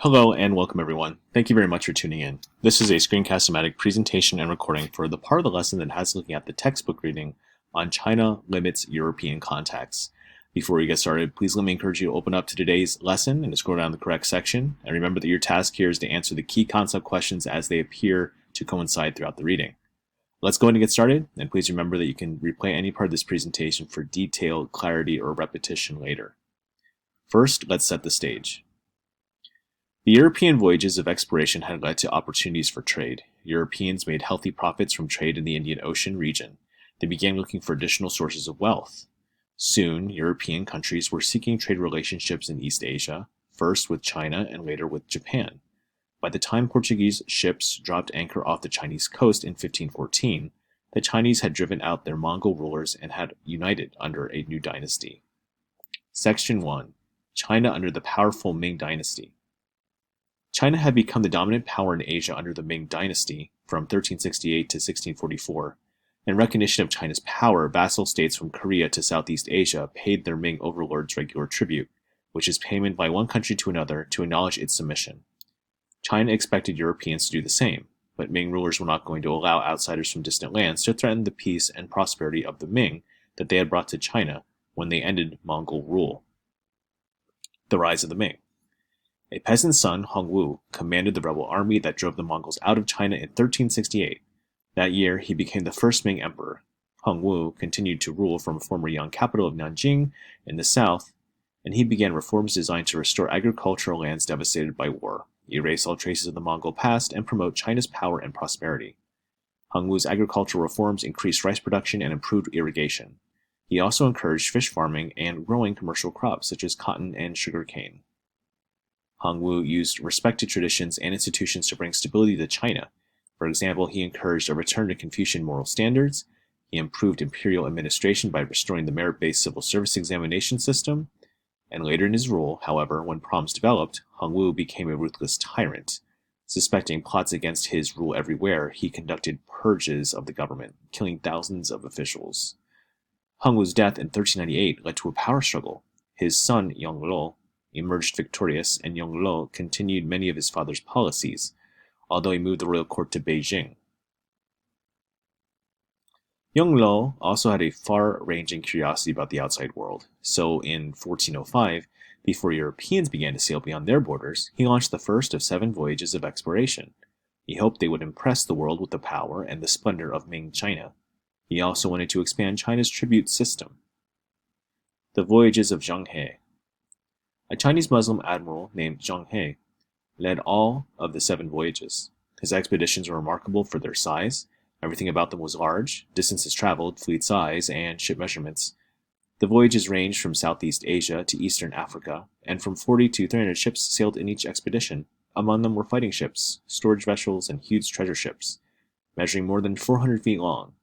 Hello and welcome everyone. Thank you very much for tuning in. This is a screencast-o-matic presentation and recording for the part of the lesson that has looking at the textbook reading on China limits European contacts. Before we get started, please let me encourage you to open up to today's lesson and to scroll down the correct section. And remember that your task here is to answer the key concept questions as they appear to coincide throughout the reading. Let's go ahead and get started, and please remember that you can replay any part of this presentation for detail, clarity, or repetition later. First, let's set the stage. The European voyages of exploration had led to opportunities for trade. Europeans made healthy profits from trade in the Indian Ocean region. They began looking for additional sources of wealth. Soon, European countries were seeking trade relationships in East Asia, first with China and later with Japan. By the time Portuguese ships dropped anchor off the Chinese coast in 1514, the Chinese had driven out their Mongol rulers and had united under a new dynasty. Section 1. China under the powerful Ming Dynasty. China had become the dominant power in Asia under the Ming Dynasty from 1368 to 1644. In recognition of China's power, vassal states from Korea to Southeast Asia paid their Ming overlords regular tribute, which is payment by one country to another to acknowledge its submission. China expected Europeans to do the same, but Ming rulers were not going to allow outsiders from distant lands to threaten the peace and prosperity of the Ming that they had brought to China when they ended Mongol rule. The rise of the Ming. A peasant's son, Hong Wu, commanded the rebel army that drove the Mongols out of China in 1368. That year, he became the first Ming emperor. Hong Wu continued to rule from former Yang capital of Nanjing in the south, and he began reforms designed to restore agricultural lands devastated by war, erase all traces of the Mongol past, and promote China's power and prosperity. Hong Wu's agricultural reforms increased rice production and improved irrigation. He also encouraged fish farming and growing commercial crops such as cotton and sugarcane. Hong Wu used respected traditions and institutions to bring stability to China. For example, he encouraged a return to Confucian moral standards, he improved imperial administration by restoring the merit-based civil service examination system, and later in his rule, however, when problems developed, Hong Wu became a ruthless tyrant. Suspecting plots against his rule everywhere, he conducted purges of the government, killing thousands of officials. Hong Wu's death in 1398 led to a power struggle. His son, Yongle, emerged victorious, and Yongle continued many of his father's policies, although he moved the royal court to Beijing. Yongle also had a far-ranging curiosity about the outside world, so in 1405, before Europeans began to sail beyond their borders, he launched the first of 7 voyages of exploration. He hoped they would impress the world with the power and the splendor of Ming China. He also wanted to expand China's tribute system. The voyages of Zheng He. A Chinese Muslim admiral named Zheng He led all of the 7 voyages. His expeditions were remarkable for their size. Everything about them was large, distances traveled, fleet size, and ship measurements. The voyages ranged from Southeast Asia to Eastern Africa, and from 40 to 300 ships sailed in each expedition. Among them were fighting ships, storage vessels, and huge treasure ships, measuring more than 400 feet long.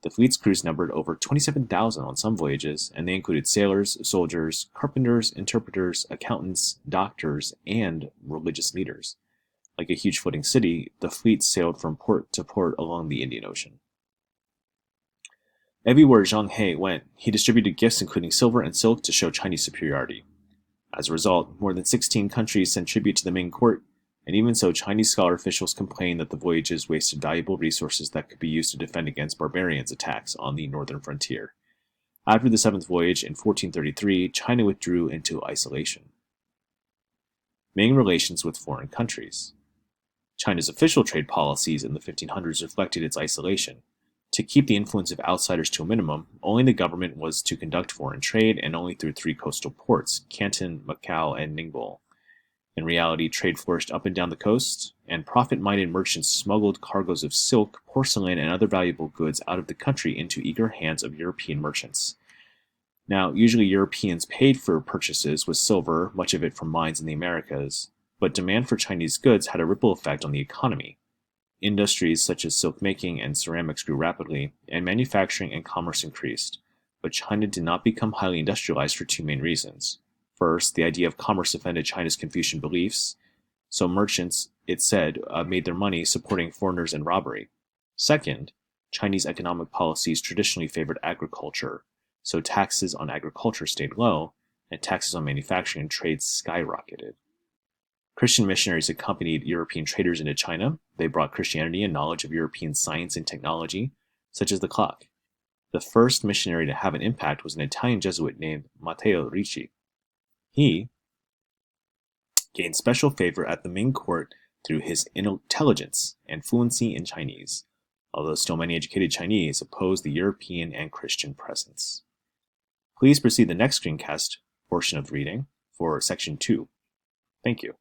The fleet's crews numbered over 27,000 on some voyages, and they included sailors, soldiers, carpenters, interpreters, accountants, doctors, and religious leaders. Like a huge floating city, the fleet sailed from port to port along the Indian Ocean. Everywhere Zheng He went, he distributed gifts including silver and silk to show Chinese superiority. As a result, more than 16 countries sent tribute to the Ming court, and even so, Chinese scholar officials complained that the voyages wasted valuable resources that could be used to defend against barbarians' attacks on the northern frontier. After the 7th voyage in 1433, China withdrew into isolation. Ming relations with foreign countries. China's official trade policies in the 1500s reflected its isolation. To keep the influence of outsiders to a minimum, only the government was to conduct foreign trade, and only through 3 coastal ports, Canton, Macau, and Ningbo. In reality, trade flourished up and down the coast, and profit-minded merchants smuggled cargoes of silk, porcelain, and other valuable goods out of the country into eager hands of European merchants. Now, usually Europeans paid for purchases with silver, much of it from mines in the Americas, but demand for Chinese goods had a ripple effect on the economy. Industries such as silk making and ceramics grew rapidly, and manufacturing and commerce increased, but China did not become highly industrialized for 2 main reasons. First, the idea of commerce offended China's Confucian beliefs, so merchants, it said, made their money supporting foreigners and robbery. Second, Chinese economic policies traditionally favored agriculture, so taxes on agriculture stayed low, and taxes on manufacturing and trade skyrocketed. Christian missionaries accompanied European traders into China. They brought Christianity and knowledge of European science and technology, such as the clock. The first missionary to have an impact was an Italian Jesuit named Matteo Ricci. He gained special favor at the Ming court through his intelligence and fluency in Chinese, although still many educated Chinese opposed the European and Christian presence. Please proceed to the next screencast portion of the reading for section 2. Thank you.